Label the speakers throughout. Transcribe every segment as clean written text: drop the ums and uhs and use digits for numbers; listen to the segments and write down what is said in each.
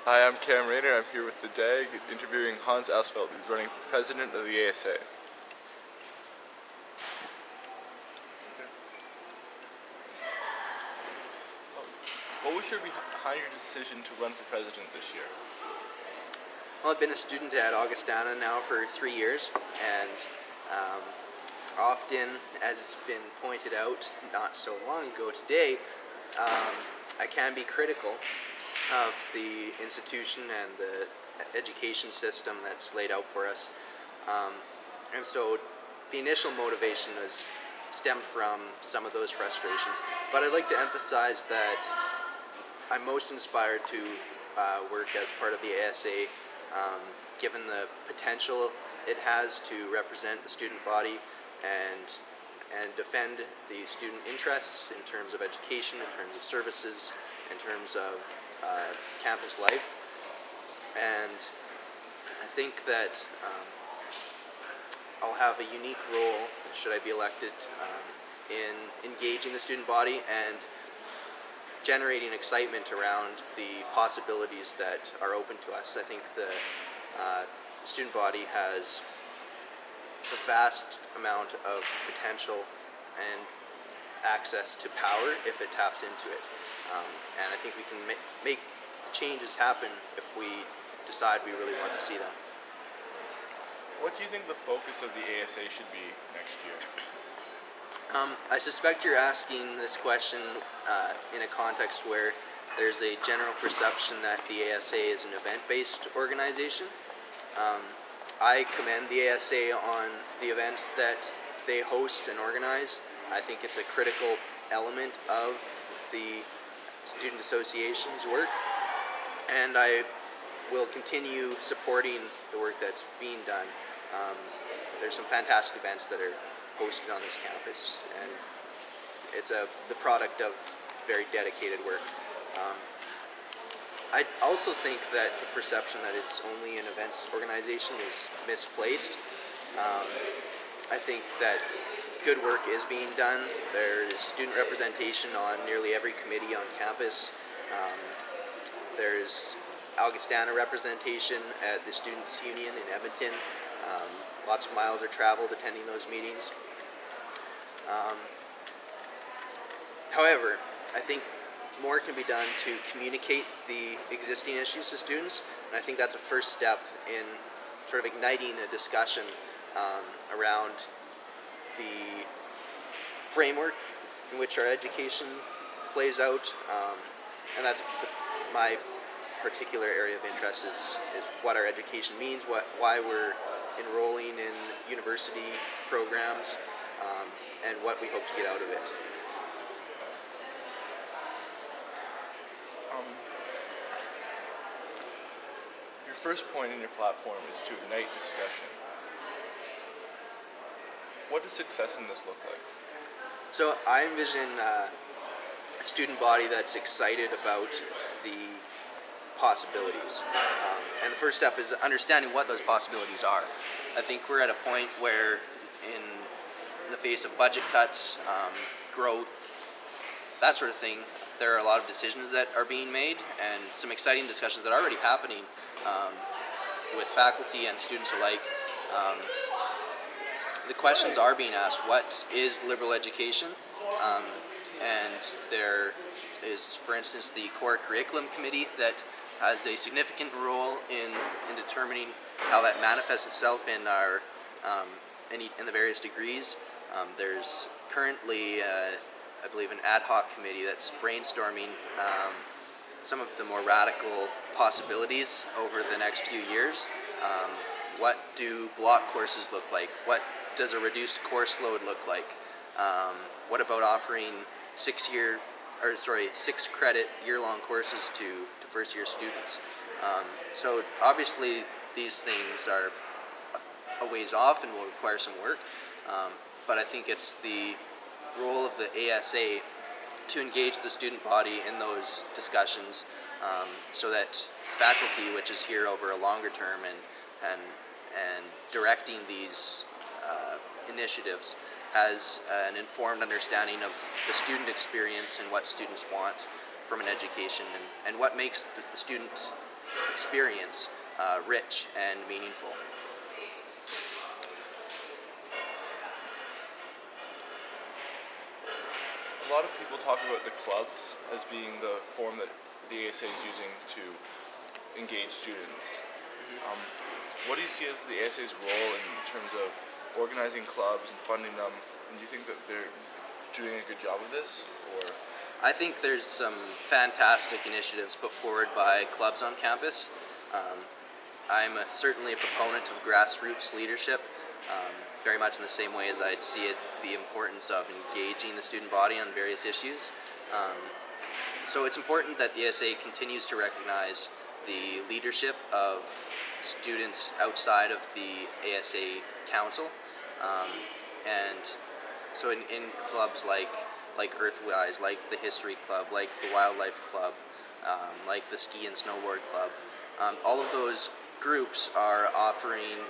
Speaker 1: Hi, I'm Cam Rayner. I'm here with the DAG interviewing Hans Asfeldt, who's running for president of the ASA. What was behind your decision to run for president this year?
Speaker 2: Well, I've been a student at Augustana now for 3 years, and often, as it's been pointed out not so long ago today, I can be critical of the institution and the education system that's laid out for us. And so the initial motivation has stemmed from some of those frustrations, but I'd like to emphasize that I'm most inspired to work as part of the ASA, given the potential it has to represent the student body and defend the student interests in terms of education, in terms of services, in terms of campus life. And I think that I'll have a unique role, should I be elected, in engaging the student body and generating excitement around the possibilities that are open to us. I think the student body has a vast amount of potential and access to power if it taps into it. And I think we can make changes happen if we decide we really want to see them.
Speaker 1: What do you think the focus of the ASA should be next year?
Speaker 2: I suspect you're asking this question in a context where there's a general perception that the ASA is an event-based organization. I commend the ASA on the events that they host and organize. I think it's a critical element of the Student Association's work, and I will continue supporting the work that's being done. There's some fantastic events that are hosted on this campus, and it's the product of very dedicated work. I also think that the perception that it's only an events organization is misplaced. I think that good work is being done. There is student representation on nearly every committee on campus. There's Augustana representation at the Students' Union in Edmonton. Lots of miles are traveled attending those meetings. However, I think more can be done to communicate the existing issues to students, and I think that's a first step in sort of igniting a discussion around the framework in which our education plays out, and that's my particular area of interest is what our education means, why we're enrolling in university programs, and what we hope to get out of it.
Speaker 1: Your first point in your platform is to ignite discussion. What does success in this look like?
Speaker 2: So I envision a student body that's excited about the possibilities. And the first step is understanding what those possibilities are. I think we're at a point where in the face of budget cuts, growth, that sort of thing, there are a lot of decisions that are being made and some exciting discussions that are already happening with faculty and students alike. The questions are being asked, what is liberal education? And there is, for instance, the core curriculum committee that has a significant role in determining how that manifests itself in our in the various degrees. There's currently, I believe, an ad hoc committee that's brainstorming some of the more radical possibilities over the next few years. What do block courses look like? What does a reduced course load look like? What about offering 6 credit year-long courses to first-year students? So obviously these things are a ways off and will require some work, but I think it's the role of the ASA to engage the student body in those discussions, so that faculty, which is here over a longer term and directing these initiatives, has an informed understanding of the student experience and what students want from an education, and what makes the student experience rich and meaningful.
Speaker 1: A lot of people talk about the clubs as being the form that the ASA is using to engage students. What do you see as the ASA's role in terms of organizing clubs and funding them? And do you think that they're doing a good job of this? Or
Speaker 2: I think there's some fantastic initiatives put forward by clubs on campus. I'm certainly a proponent of grassroots leadership, very much in the same way as I'd see it, the importance of engaging the student body on various issues. So it's important that the ASA continues to recognize the leadership of students outside of the ASA Council. And so in clubs like Earthwise, like the History Club, like the Wildlife Club, like the Ski and Snowboard Club, all of those groups are offering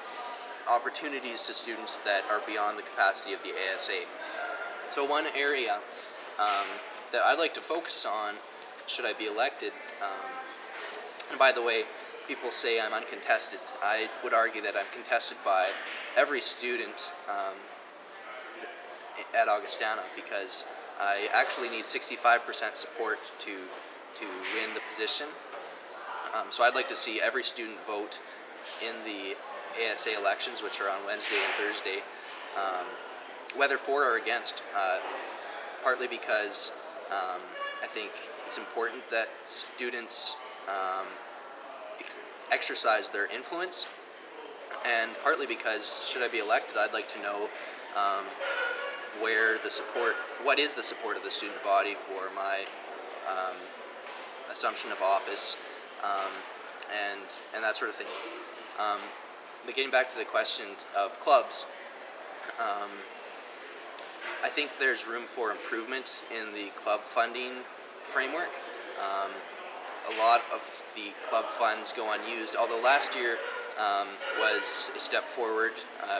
Speaker 2: opportunities to students that are beyond the capacity of the ASA. So one area that I'd like to focus on, should I be elected, and by the way, people say I'm uncontested. I would argue that I'm contested by every student at Augustana, because I actually need 65% support to win the position. So I'd like to see every student vote in the ASA elections, which are on Wednesday and Thursday, whether for or against, partly because I think it's important that students exercise their influence, and partly because, should I be elected, I'd like to know what is the support of the student body for my assumption of office, and that sort of thing. But getting back to the question of clubs, I think there's room for improvement in the club funding framework. A lot of the club funds go unused, although last year was a step forward.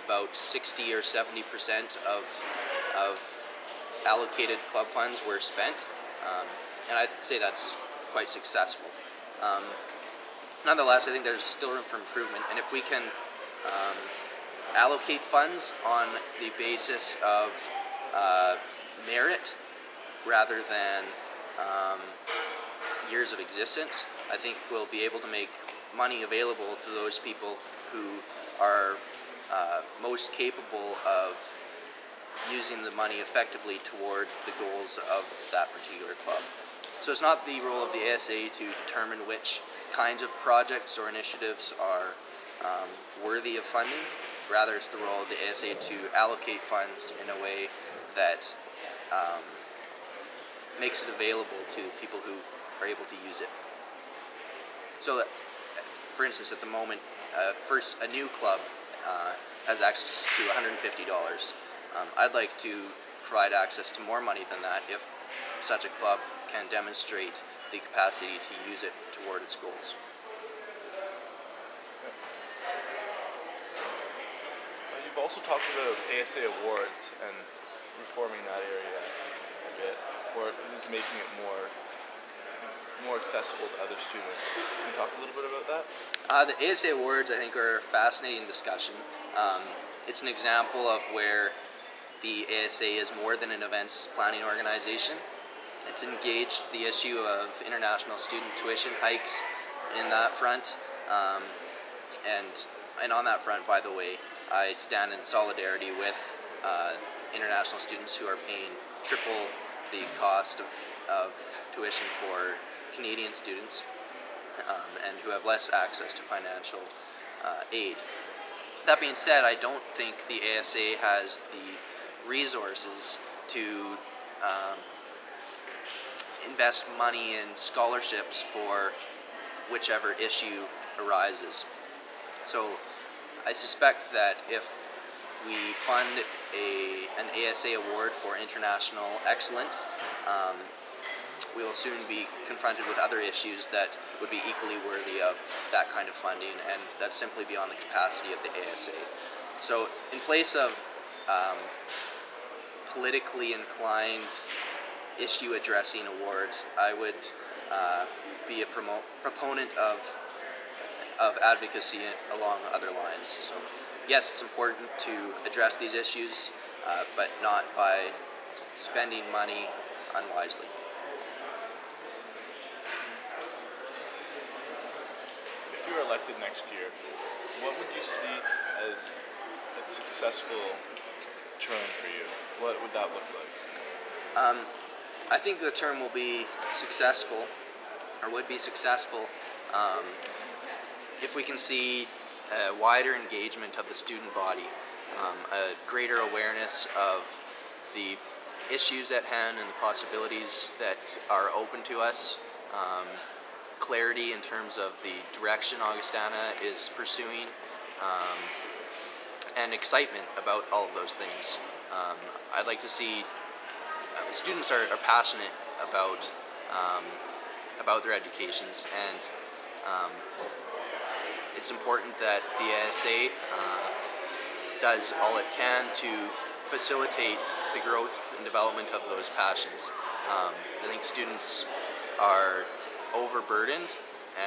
Speaker 2: About 60 or 70% of allocated club funds were spent, and I'd say that's quite successful. Nonetheless, I think there's still room for improvement, and if we can allocate funds on the basis of merit rather than years of existence, I think we'll be able to make money available to those people who are most capable of using the money effectively toward the goals of that particular club. So it's not the role of the ASA to determine which kinds of projects or initiatives are worthy of funding. Rather, it's the role of the ASA to allocate funds in a way that makes it available to people who are able to use it. So, for instance, at the moment, a new club has access to $150. I'd like to provide access to more money than that if such a club can demonstrate the capacity to use it toward its goals.
Speaker 1: You've also talked about ASA awards and reforming that area a bit, or at least making it more accessible to other students. Can you talk a little bit about that?
Speaker 2: The ASA awards, I think, are a fascinating discussion. It's an example of where the ASA is more than an events planning organization. It's engaged the issue of international student tuition hikes in that front, and on that front, by the way, I stand in solidarity with international students who are paying triple the cost of tuition for Canadian students, and who have less access to financial aid. That being said, I don't think the ASA has the resources to invest money in scholarships for whichever issue arises. So I suspect that if we fund an ASA award for international excellence, we will soon be confronted with other issues that would be equally worthy of that kind of funding, and that's simply beyond the capacity of the ASA. So in place of politically inclined issue addressing awards, I would be a proponent of of advocacy along other lines. So yes, it's important to address these issues, but not by spending money unwisely.
Speaker 1: If you were elected next year, what would you see as a successful term for you? What would that look like?
Speaker 2: I think the term will be successful, or would be successful, if we can see a wider engagement of the student body, a greater awareness of the issues at hand and the possibilities that are open to us, clarity in terms of the direction Augustana is pursuing, and excitement about all of those things. I'd like to see students are passionate about their educations, and it's important that the ASA does all it can to facilitate the growth and development of those passions. I think students are overburdened,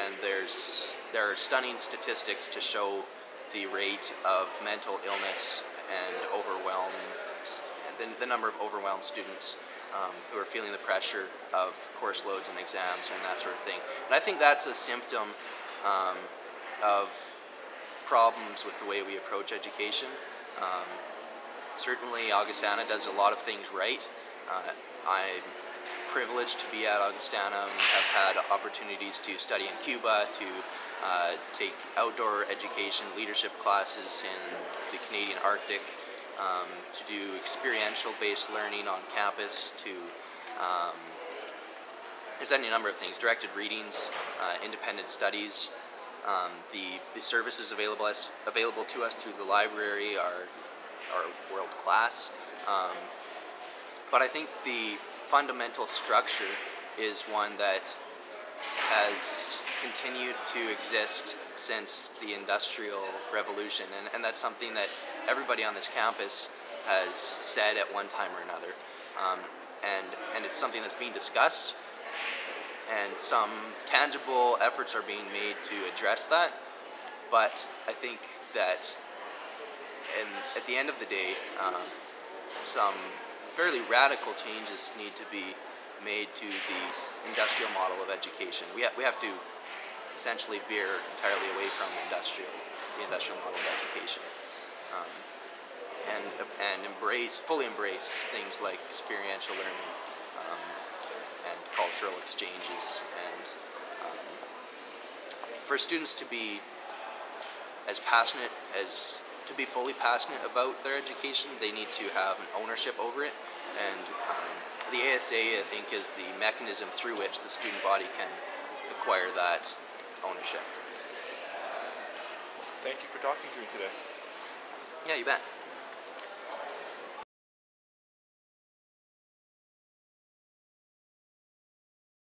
Speaker 2: and there are stunning statistics to show the rate of mental illness and the number of overwhelmed students who are feeling the pressure of course loads and exams and that sort of thing. And I think that's a symptom of problems with the way we approach education. Certainly Augustana does a lot of things right. I'm privileged to be at Augustana and have had opportunities to study in Cuba, to take outdoor education leadership classes in the Canadian Arctic, to do experiential-based learning on campus, to there's any number of things, directed readings, independent studies. The services available to us through the library are world-class. But I think the fundamental structure is one that has continued to exist since the Industrial Revolution, and that's something that everybody on this campus has said at one time or another, and it's something that's being discussed, and some tangible efforts are being made to address that. But I think that at the end of the day, some fairly radical changes need to be made to the industrial model of education. We have to essentially veer entirely away from the industrial model of education, and fully embrace things like experiential learning and cultural exchanges. And for students to be fully passionate about their education, they need to have an ownership over it, and the ASA, I think, is the mechanism through which the student body can acquire that ownership.
Speaker 1: Thank you for talking to me today.
Speaker 2: Yeah, you bet.